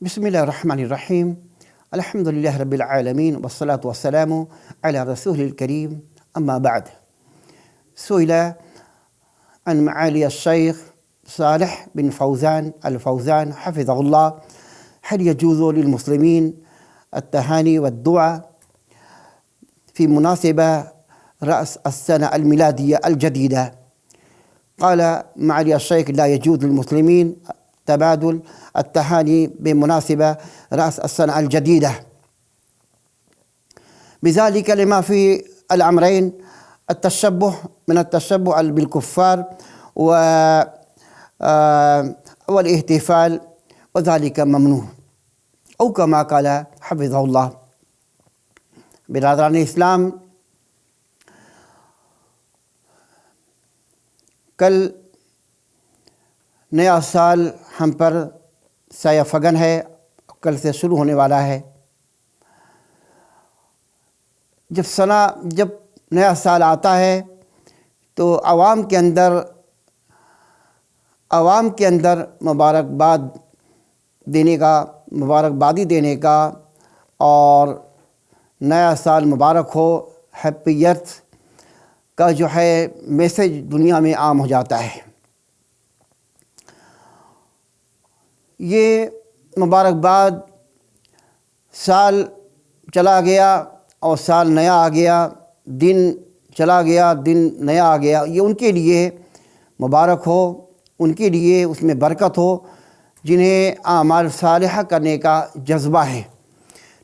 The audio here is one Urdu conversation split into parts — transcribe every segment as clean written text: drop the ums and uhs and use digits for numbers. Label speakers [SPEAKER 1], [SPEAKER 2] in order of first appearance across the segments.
[SPEAKER 1] بسم الله الرحمن الرحيم. الحمد لله رب العالمين والصلاة والسلام على رسوله الكريم. أما بعد، سئل عن معالي الشيخ صالح بن فوزان الفوزان حفظه الله: هل يجوز للمسلمين التهاني والدعاء في مناسبة رأس السنة الميلادية الجديدة؟ قال معالي الشيخ: لا يجوز للمسلمين تبادل التهاني بمناسبة رأس السنة الجديدة، بذلك لما في الأمرين من التشبه بالكفار والاحتفال، وذلك ممنوع، أو كما قال حفظه الله. برادران اسلام، کل نیا سال ہم پر سایہ فگن ہے، کل سے شروع ہونے والا ہے۔ جب نیا سال آتا ہے تو عوام کے اندر مبارکبادی دینے کا اور نیا سال مبارک ہو، ہیپی ایئرتھ کا جو ہے میسج دنیا میں عام ہو جاتا ہے۔ یہ مبارکباد، سال چلا گیا اور سال نیا آ گیا، دن چلا گیا دن نیا آ گیا، یہ ان کے لیے مبارک ہو، ان کے لیے اس میں برکت ہو جنہیں اعمال صالحہ کرنے کا جذبہ ہے،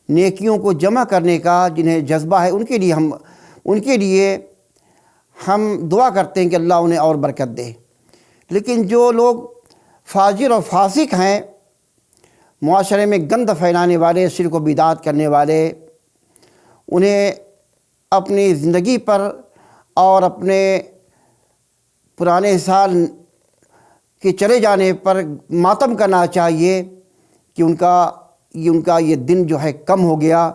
[SPEAKER 1] نیکیوں کو جمع کرنے کا جنہیں جذبہ ہے، ان کے لیے ہم دعا کرتے ہیں کہ اللہ انہیں اور برکت دے۔ لیکن جو لوگ فاجر اور فاسق ہیں، معاشرے میں گند پھیلانے والے، شرک و بدعت کرنے والے، انہیں اپنی زندگی پر اور اپنے پرانے سال کے چلے جانے پر ماتم کرنا چاہیے کہ ان کا یہ دن جو ہے کم ہو گیا۔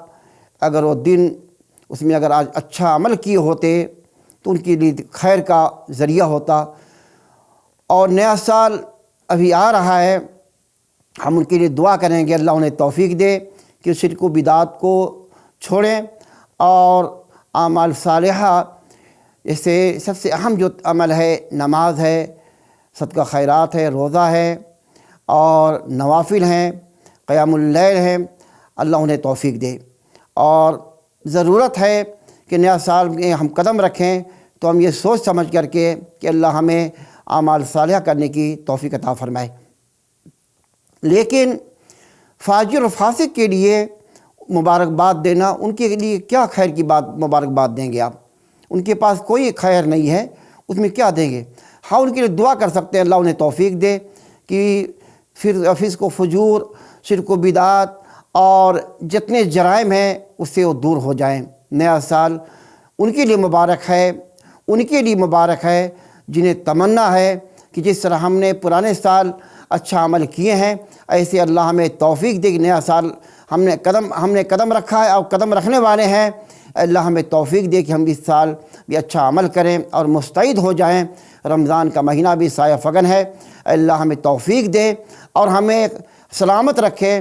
[SPEAKER 1] اگر وہ دن اس میں اگر آج اچھا عمل کیے ہوتے تو ان کے لیے خیر کا ذریعہ ہوتا۔ اور نیا سال ابھی آ رہا ہے، ہم ان کے لیے دعا کریں گے اللہ انہیں توفیق دے کہ شرک و بدعت کو چھوڑیں اور اعمال صالحہ، اس سے سب سے اہم جو عمل ہے نماز ہے، صدقہ خیرات ہے، روزہ ہے اور نوافل ہیں، قیام اللیل ہیں، اللہ انہیں توفیق دے۔ اور ضرورت ہے کہ نیا سال میں ہم قدم رکھیں تو ہم یہ سوچ سمجھ کر کے کہ اللہ ہمیں اعمال صالحہ کرنے کی توفیق عطا فرمائے۔ لیکن فاجر و فاسق کے لیے مبارکباد دینا، ان کے لیے کیا خیر کی بات مبارکباد دیں گے آپ؟ ان کے پاس کوئی خیر نہیں ہے، اس میں کیا دیں گے؟ ہاں، ان کے لیے دعا کر سکتے ہیں اللہ انہیں توفیق دے کہ فسق و فجور، شرک و بدعت اور جتنے جرائم ہیں اس سے وہ دور ہو جائیں۔ نیا سال ان کے لیے مبارک ہے جنہیں تمنا ہے کہ جس طرح ہم نے پرانے سال اچھا عمل کیے ہیں، ایسے اللہ ہمیں توفیق دے کہ نیا سال ہم نے قدم رکھا ہے اور قدم رکھنے والے ہیں، اللہ ہمیں توفیق دے کہ ہم اس سال بھی اچھا عمل کریں اور مستعد ہو جائیں۔ رمضان کا مہینہ بھی سایہ فگن ہے، اللہ ہمیں توفیق دے اور ہمیں سلامت رکھے،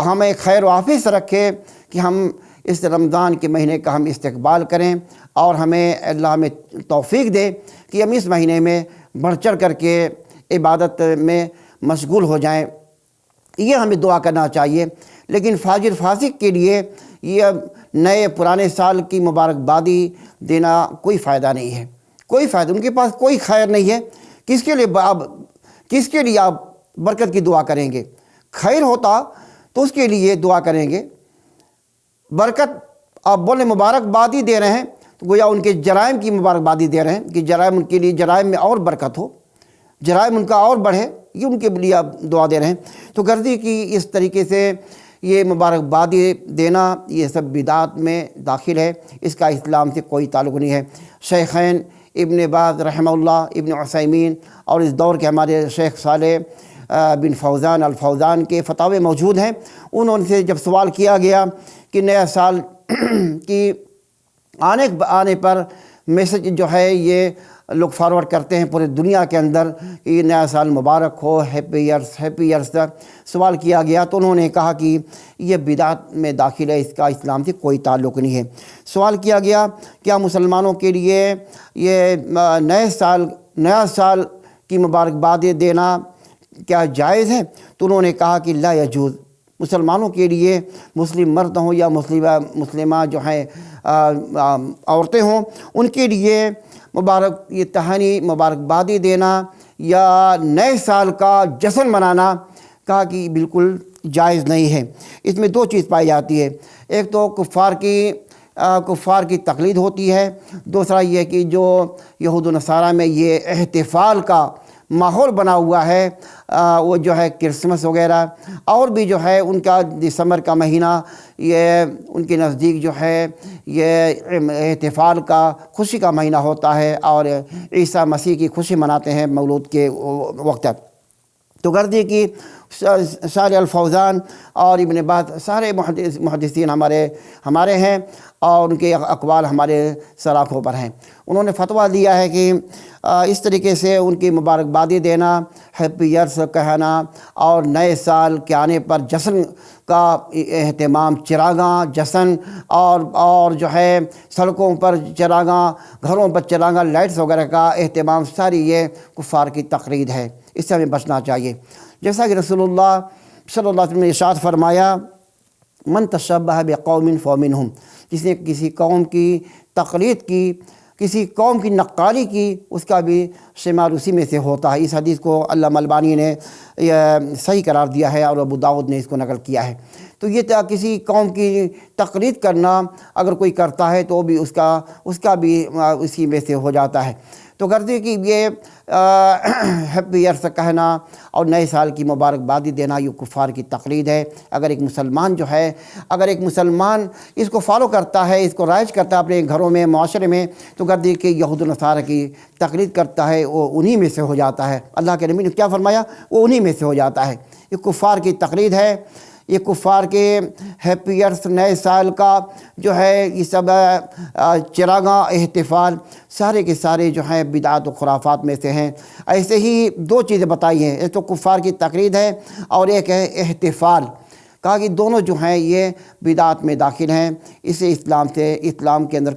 [SPEAKER 1] ہمیں خیر و عافیت رکھے کہ ہم اس رمضان کے مہینے کا ہم استقبال کریں، اور اللہ ہمیں توفیق دے کہ ہم اس مہینے میں بڑھ چڑھ کر کے عبادت میں مشغول ہو جائیں۔ یہ ہمیں دعا کرنا چاہیے۔ لیکن فاجر فاسق کے لیے یہ نئے پرانے سال کی مبارکبادی دینا کوئی فائدہ نہیں ہے، کوئی فائدہ، ان کے پاس کوئی خیر نہیں ہے۔ کس کے لیے آپ برکت کی دعا کریں گے؟ خیر ہوتا تو اس کے لیے دعا کریں گے۔ برکت آپ بولے مبارکبادی دے رہے ہیں تو گویا ان کے جرائم کی مبارکبادی دے رہے ہیں کہ جرائم ان کے لیے، جرائم میں اور برکت ہو، جرائم ان کا اور بڑھے، یہ ان کے لیے آپ دعا دے رہے ہیں۔ تو غرضی کی اس طریقے سے یہ مبارکبادی دینا یہ سب بدعات میں داخل ہے، اس کا اسلام سے کوئی تعلق نہیں ہے۔ شیخین ابن باز رحمہ اللہ، ابن عثیمین اور اس دور کے ہمارے شیخ صالح بن فوزان الفوزان کے فتاوے موجود ہیں۔ انہوں سے جب سوال کیا گیا کہ نیا سال کی آنے پر میسج جو ہے یہ لوگ فارورڈ کرتے ہیں پورے دنیا کے اندر کہ یہ نیا سال مبارک ہو، ہیپی ایئرس. سوال کیا گیا تو انہوں نے کہا کہ یہ بدعت میں داخل ہے، اس کا اسلام سے کوئی تعلق نہیں ہے. سوال کیا گیا کیا مسلمانوں کے لیے یہ نیا سال کی مبارکبادیں دینا کیا جائز ہے؟ تو انہوں نے کہا کہ لا یجوز. مسلمانوں کے لیے، مسلم مرد ہوں یا مسلمہ جو ہیں عورتیں ہوں، ان کے لیے یہ تہانی مبارکبادی دینا یا نئے سال کا جشن منانا کہا کہ بالکل جائز نہیں ہے. اس میں دو چیز پائی جاتی ہے، ایک تو کفار کی تقلید ہوتی ہے، دوسرا یہ کہ جو یہود و نصارہ میں یہ احتفال کا ماحول بنا ہوا ہے، وہ جو ہے کرسمس وغیرہ اور بھی جو ہے ان کا دسمبر کا مہینہ یہ ان کے نزدیک جو ہے یہ احتفال کا خوشی کا مہینہ ہوتا ہے اور عیسیٰ مسیح کی خوشی مناتے ہیں مولود کے وقت. تو غرضی کی صالح الفوزان اور ابن باز سارے محدثین ہمارے ہیں اور ان کے اقوال ہمارے سراخوں پر ہیں. انہوں نے فتویٰ دیا ہے کہ اس طریقے سے ان کی مبارکبادی دینا، ہیپی ایئرس کہنا اور نئے سال کے آنے پر جشن کا اہتمام، چراغاں جشن اور جو ہے سڑکوں پر چراغاں، گھروں پر چراغاں، لائٹس وغیرہ کا اہتمام، ساری یہ کفار کی تقلید ہے. اس سے ہمیں بچنا چاہیے. جیسا کہ رسول اللہ صلی اللہ علیہ وسلم نے ارشاد فرمایا من تشبہ بقوم فمنہم، جس نے کسی قوم کی تقلید کی، کسی قوم کی نقالی کی، اس کا بھی شمار اسی میں سے ہوتا ہے. اس حدیث کو علامہ البانی نے صحیح قرار دیا ہے اور ابو داؤد نے اس کو نقل کیا ہے. تو یہ کسی قوم کی تقلید کرنا اگر کوئی کرتا ہے تو بھی اس کا بھی اسی میں سے ہو جاتا ہے. تو غرضی کہ یہ ہیپی ایئرس کہنا اور نئے سال کی مبارکبادی دینا یہ کفار کی تقلید ہے. اگر ایک مسلمان اس کو فالو کرتا ہے، اس کو رائج کرتا ہے اپنے گھروں میں، معاشرے میں، تو غرضی کہ یہود و نصارہ کی تقلید کرتا ہے، وہ انہی میں سے ہو جاتا ہے. اللہ کے نبی نے کیا فرمایا؟ وہ انہی میں سے ہو جاتا ہے. یہ کفار کی تقلید ہے. یہ کفار کے ہیپی ایئرس، نئے سال کا جو ہے یہ سب چراغاں، احتفال سارے کے سارے جو ہیں بدعات و خرافات میں سے ہیں. ایسے ہی دو چیزیں بتائی ہیں، ایک تو کفار کی تقلید ہے اور ایک ہے احتفال. کہا کہ دونوں جو ہیں یہ بدعات میں داخل ہیں. اسے اسلام کے اندر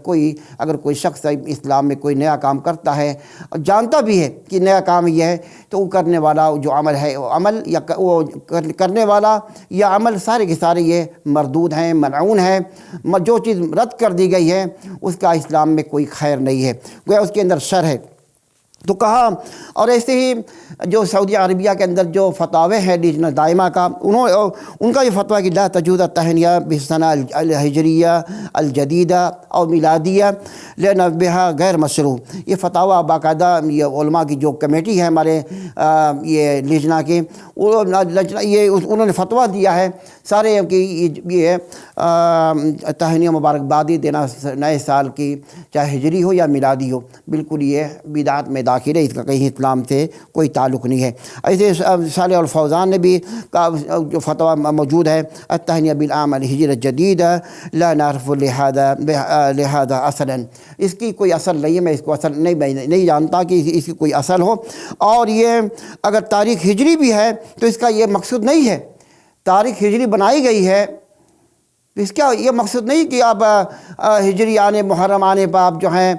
[SPEAKER 1] اگر کوئی شخص اسلام میں کوئی نیا کام کرتا ہے اور جانتا بھی ہے کہ نیا کام یہ ہے، تو وہ کرنے والا جو عمل ہے وہ کرنے والا یا عمل سارے کے سارے یہ مردود ہیں، ملعون ہیں. جو چیز رد کر دی گئی ہے اس کا اسلام میں کوئی خیر نہیں ہے، گویا اس کے اندر شر ہے. تو کہا. اور ایسے ہی جو سعودی عربیہ کے اندر جو فتاوے ہیں لجنہ دائمہ کا، ان کا یہ فتویٰ کہ لا تجوز التہنیہ بالسنہ الہجریہ الجدیدہ اور میلادیہ لأن بہا غیر مشروع. یہ فتاویٰ باقاعدہ یہ علماء کی جو کمیٹی ہے ہمارے یہ لجنہ کی، انہوں نے فتویٰ دیا ہے سارے کہ یہ تہنیہ مبارکبادی دینا نئے سال کی، چاہے ہجری ہو یا میلادی ہو، بالکل یہ بدعات میں داخل ہے. اس کا کہیں اسلام سے کوئی تعلق نہیں ہے. ایسے صالح الفوزان نے بھی جو فتویٰ موجود ہے التہنیہ بالعام الہجری الجدید لا نعرف لہذا اصلا، اس کی کوئی اصل نہیں ہے. میں اس کو اصل نہیں جانتا کہ اس کی کوئی اصل ہو. اور یہ اگر تاریخ ہجری بھی ہے تو اس کا یہ مقصد نہیں ہے. تاریخ ہجری بنائی گئی ہے، اس کا یہ مقصد نہیں کہ آپ ہجری آنے، محرم آنے پر آپ جو ہیں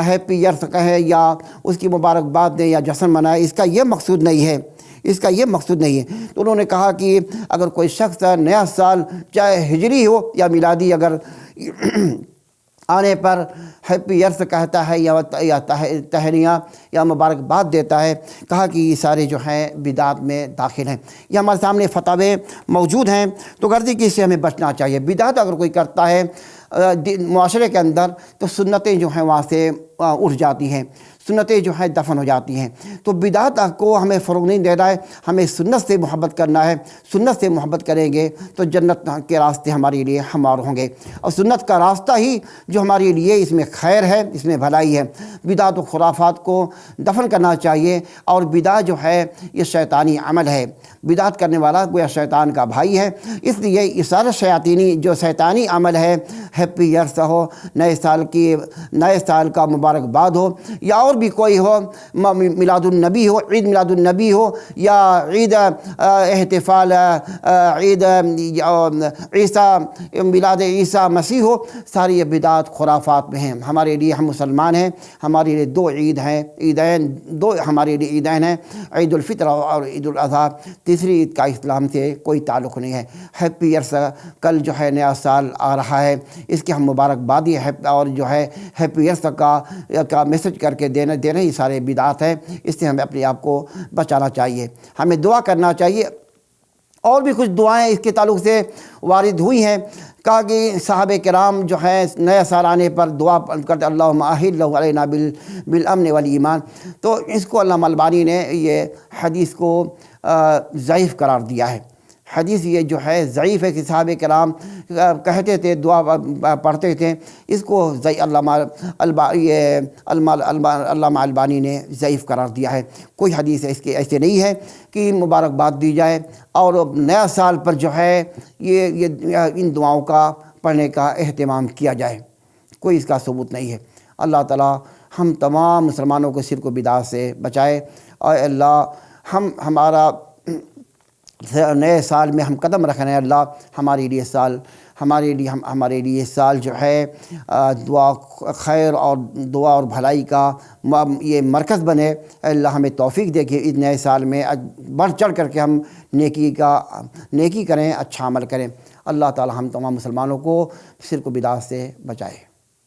[SPEAKER 1] ہیپی ایئرس کہیں یا اس کی مبارکباد دیں یا جشن منائیں. اس کا یہ مقصود نہیں ہے، اس کا یہ مقصود نہیں ہے. تو انہوں نے کہا کہ اگر کوئی شخص نیا سال چاہے ہجری ہو یا میلادی اگر آنے پر ہیپی ایئرس کہتا ہے یا تہنیہ یا مبارکباد دیتا ہے، کہا کہ یہ سارے جو ہیں بدعات میں داخل ہیں. یہ ہمارے سامنے فتاوے موجود ہیں. تو غرضی کہ اس سے ہمیں بچنا چاہیے. بدعت اگر کوئی کرتا ہے معاشرے کے اندر تو سنتیں جو ہیں وہاں سے اٹھ جاتی ہیں، سنتیں جو ہیں دفن ہو جاتی ہیں. تو بدعت کو ہمیں فروغ نہیں دینا ہے، ہمیں سنت سے محبت کرنا ہے. سنت سے محبت کریں گے تو جنت کے راستے ہمارے لیے ہموار ہوں گے. اور سنت کا راستہ ہی جو ہمارے لیے اس میں خیر ہے، اس میں بھلائی ہے. بدعت و خرافات کو دفن کرنا چاہیے. اور بدعت جو ہے یہ شیطانی عمل ہے. بدعت کرنے والا گویا شیطان کا بھائی ہے. اس لیے یہ سارا شیطانی عمل ہے، ہیپی ایئرس ہو، نئے سال کا مبارکباد ہو یا اور بھی کوئی ہو، میلاد النبی ہو، عید میلاد النبی ہو، یا عید احتفال عید عیسیٰ میلاد عیسیٰ مسیح ہو، ساری یہ بدعات خرافات میں ہیں۔ ہمارے لیے، ہم مسلمان ہیں، ہمارے لیے دو عید ہیں، عیدین دو ہمارے لیے عیدین ہیں، عید الفطر اور عید الاضحیٰ۔ تیسری عید کا اسلام سے کوئی تعلق نہیں ہے۔ ہیپی ایئرس، کل جو ہے نیا سال آ رہا ہے، اس کی ہم مبارکبادی اور جو ہے ہیپی ایئرس کا میسج کر کے دینا یہ سارے بدعات ہیں۔ اس سے ہمیں اپنے آپ کو بچانا چاہیے، ہمیں دعا کرنا چاہیے۔ اور بھی کچھ دعائیں اس کے تعلق سے وارد ہوئی ہیں، کہا کہ صحابہ کرام جو ہے نیا سال آنے پر دعا کرتے اللہم احل علینا بالامن والایمان۔ تو اس کو علامہ البانی نے یہ حدیث کو ضعیف قرار دیا ہے۔ حدیث یہ جو ہے ضعیف ہے کہ صحابہ کرام کہتے تھے، دعا پڑھتے تھے، اس کو علامہ البانی نے ضعیف قرار دیا ہے۔ کوئی حدیث اس کے ایسے نہیں ہے کہ مبارکباد دی جائے اور نیا سال پر جو ہے یہ ان دعاؤں کا پڑھنے کا اہتمام کیا جائے، کوئی اس کا ثبوت نہیں ہے۔ اللہ تعالیٰ ہم تمام مسلمانوں کو شرک و بدعات سے بچائے، اور اللہ ہمارا نئے سال میں ہم قدم رکھنے، اللہ ہمارے لیے سال جو ہے دعا خیر اور دعا اور بھلائی کا یہ مرکز بنے۔ اللہ ہمیں توفیق دے کہ اس نئے سال میں بڑھ چڑھ کر کے ہم نیکی کریں، اچھا عمل کریں۔ اللہ تعالی ہم تمام مسلمانوں کو شرک و بدعات سے بچائے۔